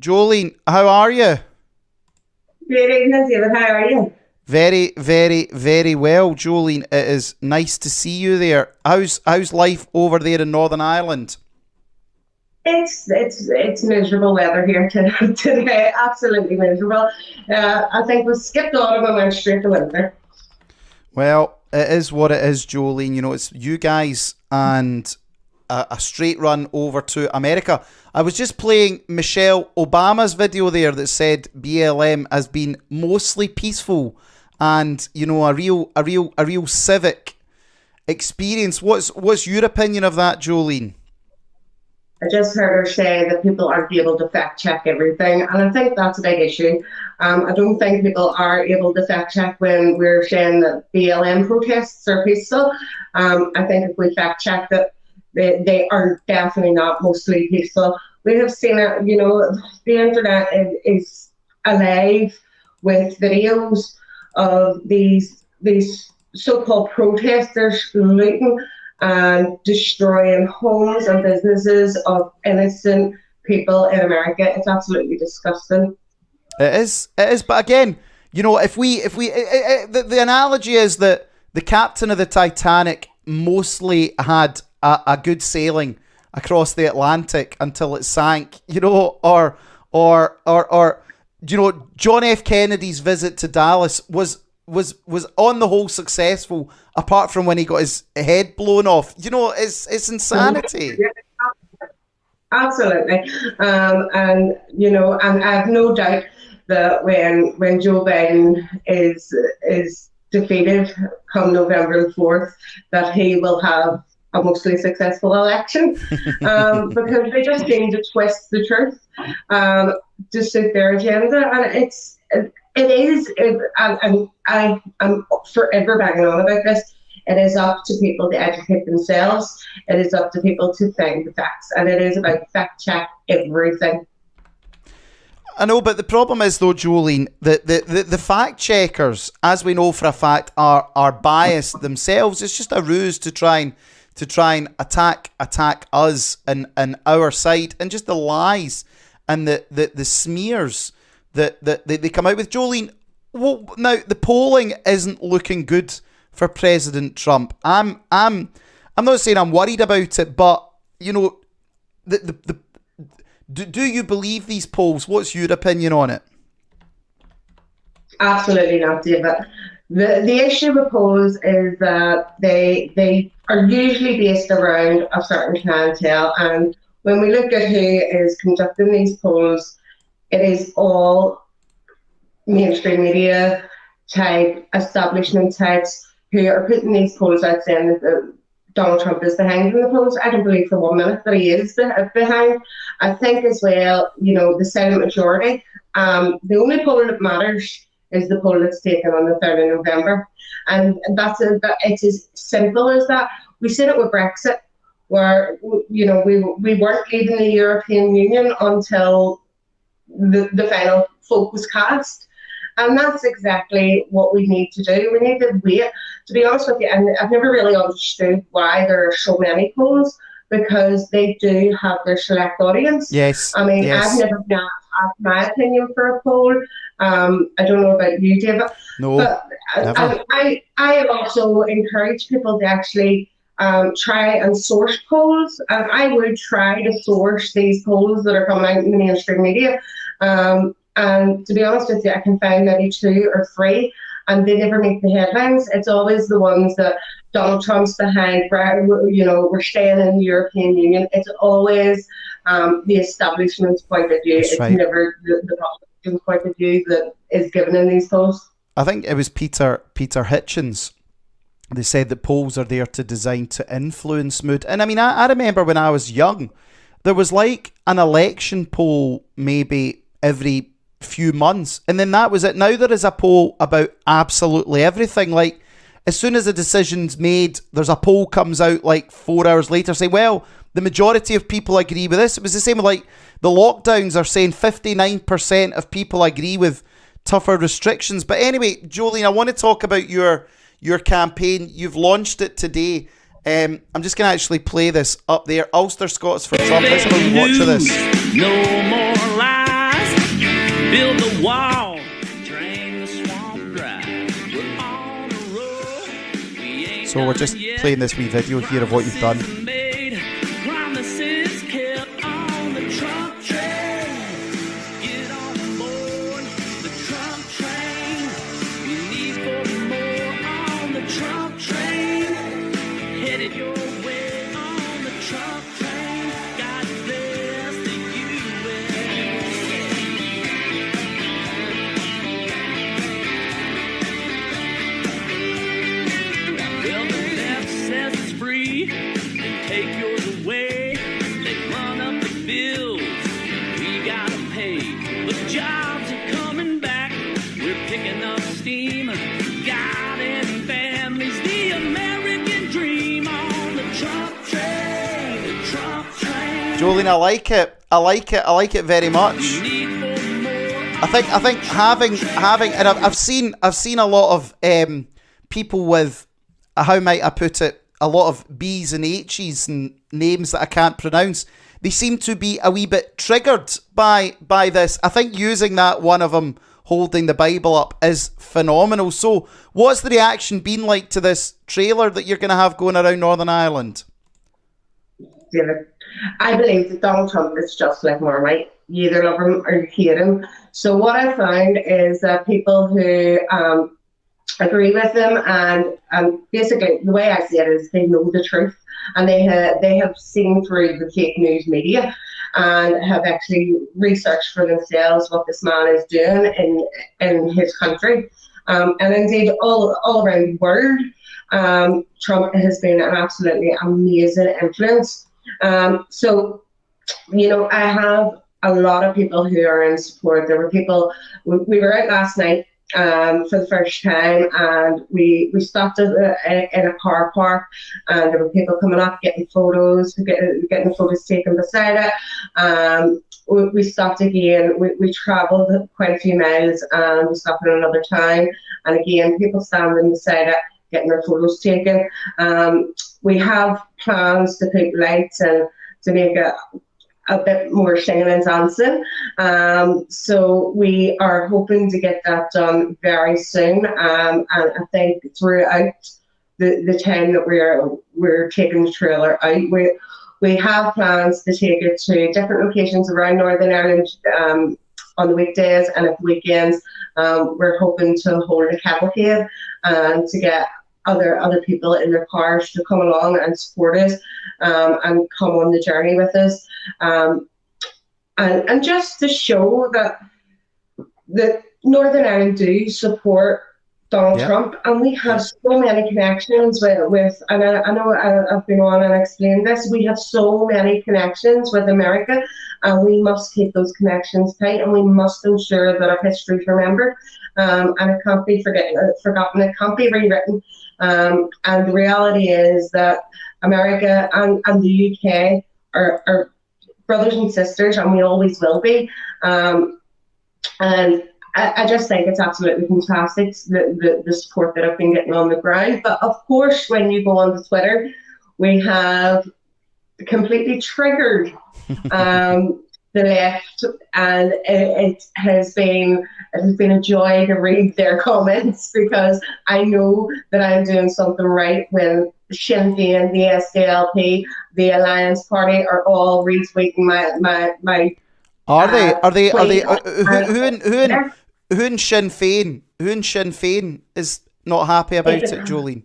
Jolene, how are you? Good evening, David. How are you? Very, very, very well, Jolene. It is nice to see you there. How's life over there in Northern Ireland? It's miserable weather here today. Absolutely miserable. I think we skipped autumn and went straight to winter. Well, it is what it is, Jolene. You know, it's you guys and a straight run over to America. I was just playing Michelle Obama's video there that said BLM has been mostly peaceful and a real civic experience. What's your opinion of that, Jolene? I just heard her say that people aren't able to fact check everything, and I think that's a big issue. I don't think people are able to fact check when we're saying that BLM protests are peaceful. I think if we fact check that they are definitely not mostly peaceful. We have seen it, the internet is alive with videos of these so-called protesters looting and destroying homes and businesses of innocent people in America. It's absolutely disgusting. It is. It is. But again, if we, the analogy is that the captain of the Titanic mostly had a good sailing across the Atlantic until it sank, or John F. Kennedy's visit to Dallas was on the whole successful, apart from when he got his head blown off. It's insanity. Yeah, absolutely. And I have no doubt that when Joe Biden is defeated come November the 4th, that he will have a mostly successful election, because they just seem to twist the truth to suit their agenda, and I'm forever banging on about this. It is up to people to educate themselves. It is up to people to find the facts, and it is about fact check everything. I know, but the problem is though, Jolene, that the fact checkers, as we know for a fact, are biased themselves. It's just a ruse to try and attack us and our side, and just the lies and the smears that they come out with. Jolene, well, now the polling isn't looking good for President Trump. I'm not saying I'm worried about it, but do you believe these polls? What's your opinion on it? Absolutely not, David. The issue with polls is that they are usually based around a certain clientele, and when we look at who is conducting these polls, it is all mainstream media type, establishment types who are putting these polls out saying that Donald Trump is behind in the polls. I don't believe for 1 minute that he is behind. I think as well, the silent majority, the only poll that matters is the poll that's taken on the 3rd of November. And it's as simple as that. We seen it with Brexit, where, we weren't leaving the European Union until the final vote was cast. And that's exactly what we need to do. We need to wait. To be honest with you, and I've never really understood why there are so many polls, because they do have their select audience. Yes. I mean, yes. I've never been asked my opinion for a poll. I don't know about you, David. No, but never. I have also encouraged people to actually try and source polls. And I would try to source these polls that are coming out in the mainstream media. And to be honest with you, I can find maybe 2 or 3, and they never make the headlines. It's always the ones that Donald Trump's behind, we're staying in the European Union. It's always the establishment's point of view. That's it's right. Never the politician's point of view that is given in these polls. I think it was Peter Hitchens. They said that polls are there to design to influence mood. And I mean, I remember when I was young, there was like an election poll maybe every few months, and then that was it. Now there is a poll about absolutely everything. Like, as soon as a decision's made, there's a poll comes out like 4 hours later saying, well, the majority of people agree with this. It was the same with like the lockdowns are saying 59% of people agree with tougher restrictions. But anyway, Jolene, I want to talk about your campaign. You've launched it today. I'm just going to actually play this up there. Ulster-Scots for Trump. Let's have a watch of this. No more lies. So we're just playing this wee video here of what you've done. Jolene, I like it. I like it very much. I think having, and I've seen a lot of people with, how might I put it, a lot of B's and H's and names that I can't pronounce. They seem to be a wee bit triggered by this. I think using that, one of them holding the Bible up, is phenomenal. So what's the reaction been like to this trailer that you're going to have going around Northern Ireland? David, I believe that Donald Trump is just like Marmite. You either love him or you hate him. So what I find is that people who agree with him, and basically the way I see it is they know the truth, and they have seen through the fake news media and have actually researched for themselves what this man is doing in his country, and indeed all around the world. Trump has been an absolutely amazing influence. So, you know, I have a lot of people who are in support. There were people, we were out last night for the first time, and we stopped in a car park, and there were people coming up getting photos taken beside it. We stopped again. We travelled quite a few miles, and we stopped in another town, and again people standing beside it getting their photos taken. We have plans to put lights and to make it a bit more singing and dancing. So we are hoping to get that done very soon. And I think throughout the time that we're taking the trailer out, we have plans to take it to different locations around Northern Ireland on the weekdays, and at the weekends we're hoping to hold a cavalcade and to get other people in their cars to come along and support us and come on the journey with us, and just to show that Northern Ireland do support Donald Trump, and we have so many connections with and I know I've been on and explained this, we have so many connections with America, and we must keep those connections tight, and we must ensure that our history is remembered, and it can't be forgotten, it can't be rewritten. And the reality is that America and the UK are brothers and sisters, and we always will be. And I just think it's absolutely fantastic, the support that I've been getting on the ground. But of course, when you go on to Twitter, we have completely triggered the left, and it has been a joy to read their comments, because I know that I'm doing something right when Sinn Féin, the SDLP, the Alliance Party are all retweeting my Are they who in Sinn Féin is not happy about it, Jolene?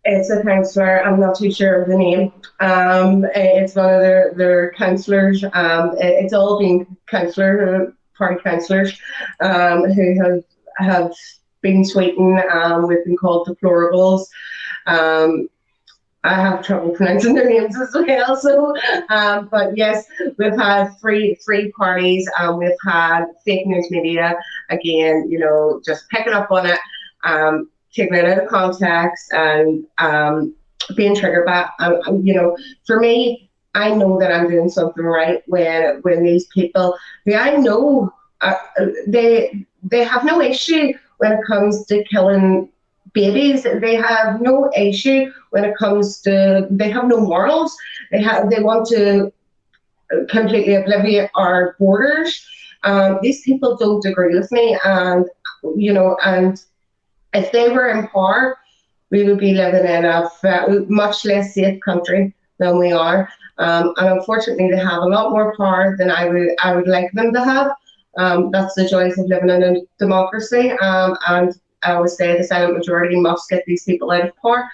It's a councillor. I'm not too sure of the name. It's one of their councillors. It's all been party councillors who have been tweeting. We've been called deplorables. I have trouble pronouncing their names as well. So, but yes, we've had three parties. We've had fake news media again. You know, just picking up on it. Taking it out of context and being triggered by, you know, for me, I know that I'm doing something right when these people, I know they have no issue when it comes to killing babies. They have no issue when it comes to, they have no morals. They want to completely obliviate our borders. These people don't agree with me, and you know, and if they were in power, we would be living in a much less safe country than we are. And unfortunately, they have a lot more power than I would like them to have. That's the joys of living in a democracy. And I always say the silent majority must get these people out of power.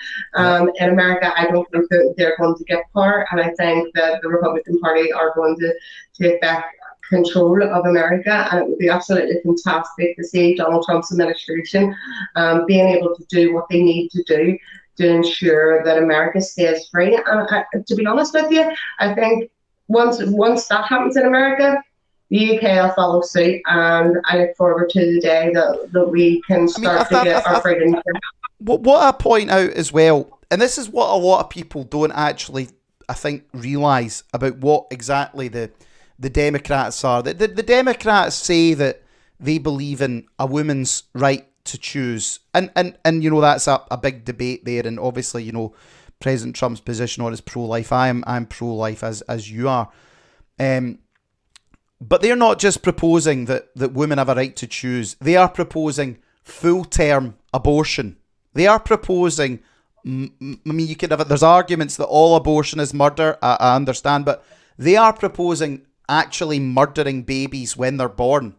In America, I don't think that they're going to get power, and I think that the Republican Party are going to take back control of America, and it would be absolutely fantastic to see Donald Trump's administration being able to do what they need to do to ensure that America stays free. And to be honest with you, I think once that happens in America, the UK will follow suit, and I look forward to the day that we can start to get our freedom. What I point out as well, and this is what a lot of people don't actually, I think, realise about what exactly the Democrats are. The Democrats say that they believe in a woman's right to choose, and you know, that's a big debate there, and obviously, you know, President Trump's position on is pro-life. I'm pro-life as you are. But they're not just proposing that women have a right to choose. They are proposing full-term abortion. They are proposing, I mean, you could have, there's arguments that all abortion is murder, I understand, but they are proposing actually murdering babies when they're born.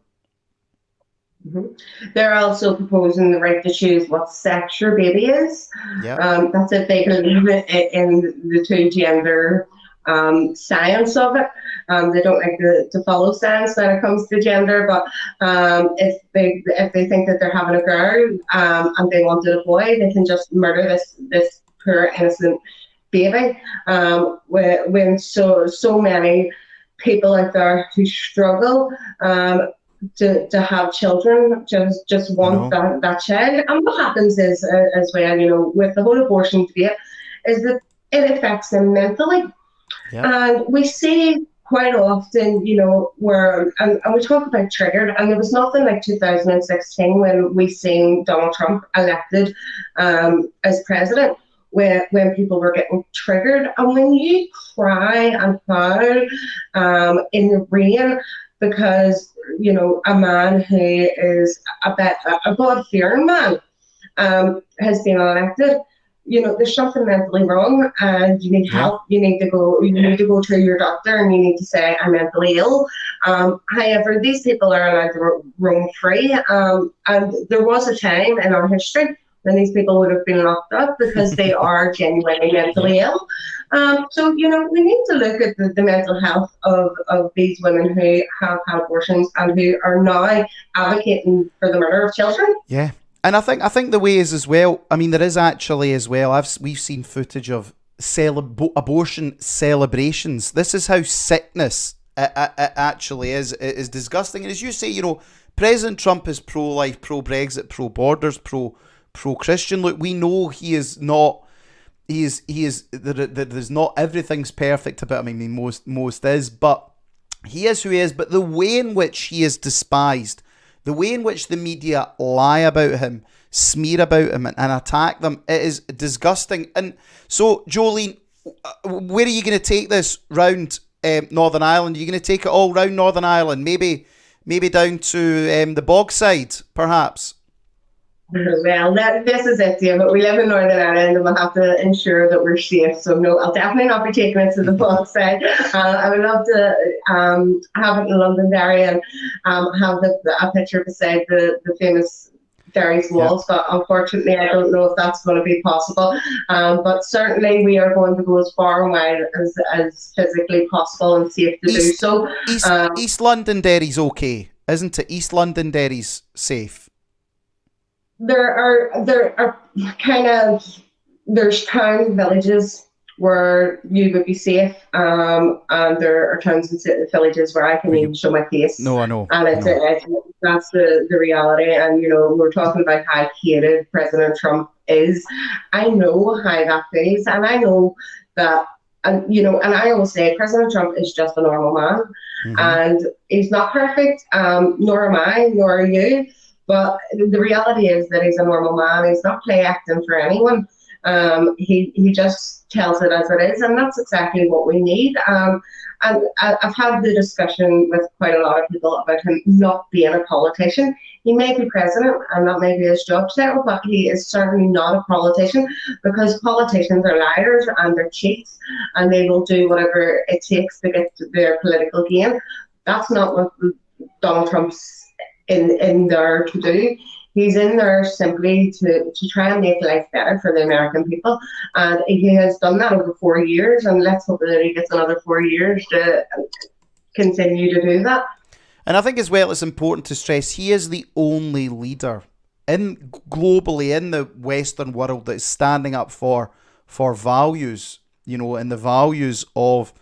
Mm-hmm. They're also proposing the right to choose what sex your baby is. Yeah. That's if they believe in the two gender science of it. They don't like to follow science when it comes to gender, but if they think that they're having a girl and they wanted a boy, they can just murder this poor innocent baby. When so many people out there who struggle to have children just want that child, and what happens is as well, you know, with the whole abortion debate, is that it affects them mentally. Yeah. And we see quite often, you know, where, and we talk about triggered, and there was nothing like 2016 when we seen Donald Trump elected as president, when people were getting triggered. And when you cry and howl in the rain because, you know, a man who is a God-fearing man has been elected, you know, there's something mentally wrong, and you need help. You need to go to your doctor, and you need to say, I'm mentally ill. However, these people are allowed to roam free, and there was a time in our history when these people would have been locked up because they are genuinely mentally ill. So, you know, we need to look at the mental health of these women who have had abortions and who are now advocating for the murder of children. Yeah. And I think the way is as well, I mean, there is actually as well, we've seen footage of abortion celebrations. This is how sickness it actually is. It is disgusting. And as you say, you know, President Trump is pro-life, pro-Brexit, pro-borders, pro-Christian. Look, we know he is not, there's not everything's perfect about him. I mean, most is, but he is who he is. But the way in which he is despised, the way in which the media lie about him, smear about him, and attack them, it is disgusting. And so, Jolene, where are you going to take this round Northern Ireland? Are you going to take it all round Northern Ireland? Maybe down to the Bogside, perhaps? Well, this is it, David. We live in Northern Ireland and we'll have to ensure that we're safe. So no, I'll definitely not be taking it to the Bogside. I would love to have it in Londonderry and have a picture beside the famous Derry's walls, but unfortunately I don't know if that's going to be possible. But certainly we are going to go as far and wide as physically possible and safe to do so. East Londonderry's okay, isn't it? East Londonderry's safe. There are kind of, there's town villages where you would be safe, and there are towns and villages where I can even show my face. No, I know. And that's the reality. And, you know, we're talking about how hated President Trump is. I know how that feels, and I know that, and you know, and I always say President Trump is just a normal man, and he's not perfect, nor am I, nor are you. But the reality is that he's a normal man. He's not play acting for anyone. He just tells it as it is, and that's exactly what we need. And I've had the discussion with quite a lot of people about him not being a politician. He may be president and that may be his job title, but he is certainly not a politician, because politicians are liars and they're cheats and they will do whatever it takes to get to their political gain. That's not what Donald Trump's in there to do. He's in there simply to try and make life better for the American people. And he has done that over 4 years, and let's hope that he gets another 4 years to continue to do that. And I think as well it's important to stress he is the only leader globally in the Western world that is standing up for values, and the values of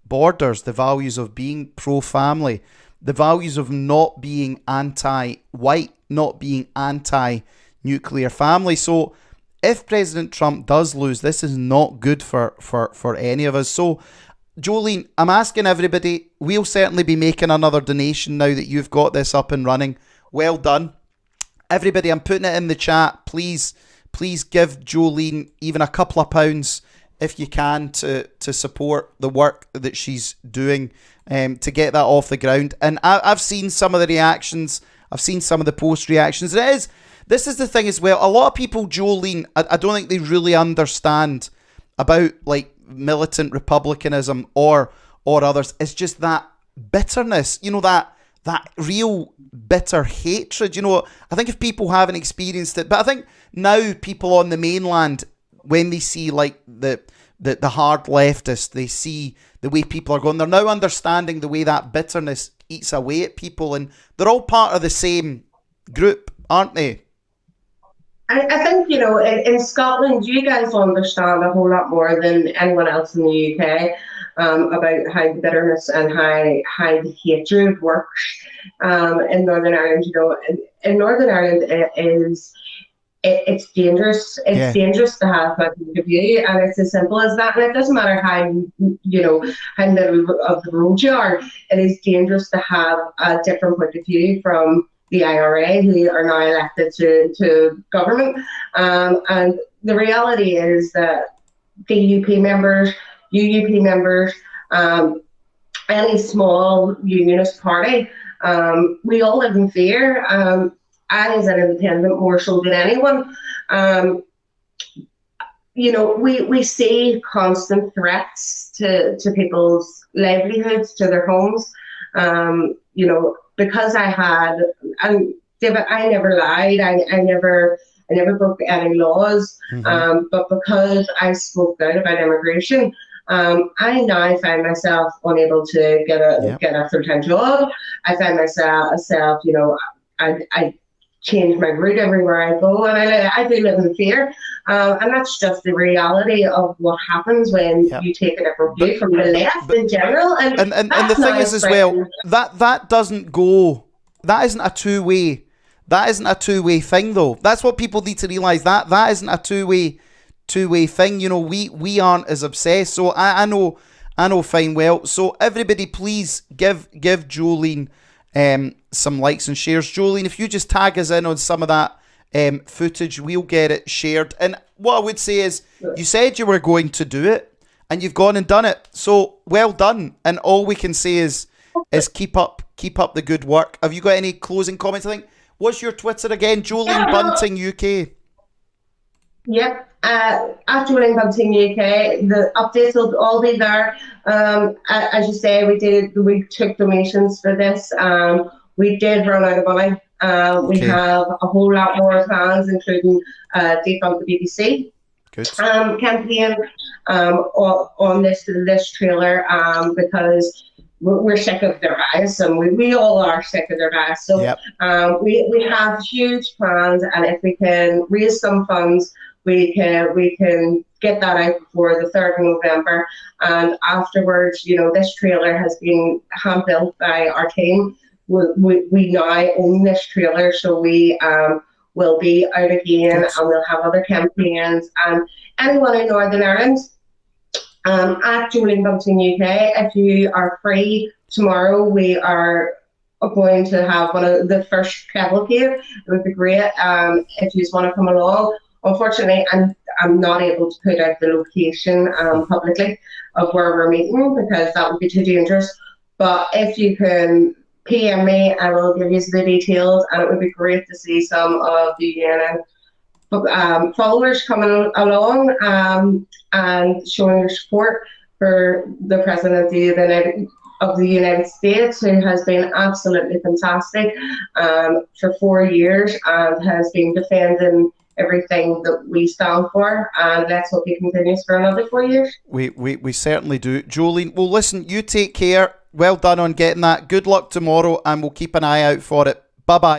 borders, the values of being pro-family, the values of not being anti-white, not being anti-nuclear family. So if President Trump does lose, this is not good for any of us. So Jolene, I'm asking everybody, we'll certainly be making another donation now that you've got this up and running. Well done. Everybody, I'm putting it in the chat. Please give Jolene even a couple of pounds if you can to support the work that she's doing to get that off the ground. And I've seen some of the reactions. I've seen some of the post reactions. This is the thing as well. A lot of people, Jolene, I don't think they really understand about like militant republicanism or others. It's just that bitterness, that real bitter hatred. I think if people haven't experienced it, but I think now people on the mainland, when they see like the hard leftists, they see the way people are going, they're now understanding the way that bitterness eats away at people, and they're all part of the same group, aren't they? I think, in Scotland, you guys understand a whole lot more than anyone else in the UK about how the bitterness and how the hatred works in Northern Ireland. In Northern Ireland, it's dangerous. It's dangerous to have that point of view, and it's as simple as that. And it doesn't matter how middle of the road you are. It is dangerous to have a different point of view from the IRA, who are now elected to government. And the reality is that DUP members, UUP members, any small unionist party, we all live in fear. I, as an independent, more so than anyone, we see constant threats to people's livelihoods, to their homes. Because and David, I never lied. I never broke any laws. Mm-hmm. But because I spoke out about immigration, I now find myself unable to get a full-time job. I find myself, I change my route everywhere I go, and I do live in fear. And that's just the reality of what happens when you take a different view from the left in general. And the thing is as well, that doesn't go, that isn't a two-way. That isn't a two-way thing though. That's what people need to realise. That isn't a two-way thing. We aren't as obsessed. So I know fine well. So everybody please give Jolene some likes and shares. Jolene, if you just tag us in on some of that footage, we'll get it shared. And what I would say is, you said you were going to do it and you've gone and done it, so well done. And all we can say is keep up the good work. Have you got any closing comments? I think, what's your Twitter again? Jolene Bunting UK. Yep, at Jolene Bunting UK. The updates will all be there. As you say, we took donations for this. We did run out of money. We have a whole lot more plans, including Defund the BBC campaign on this trailer, because we're sick of their bias, and we all are sick of their bias. So we have huge plans, and if we can raise some funds, we can get that out before the 3rd of November. And afterwards, this trailer has been hand-built by our team. We now own this trailer, so we will be out again, and we'll have other campaigns. And anyone in Northern Ireland, at Jolene Bunting UK, if you are free tomorrow, we are going to have one of the first cavalcade. It would be great if you just want to come along. unfortunately, I'm not able to put out the location publicly of where we're meeting because that would be too dangerous. But if you can PM me, I will give you the details, and it would be great to see some of the UN followers coming along and showing their support for the President of the United States, who has been absolutely fantastic for 4 years and has been defending everything that we stand for. And let's hope he continues for another 4 years. We certainly do. Jolene, well, listen, you take care. Well done on getting that. Good luck tomorrow, and we'll keep an eye out for it. Bye-bye.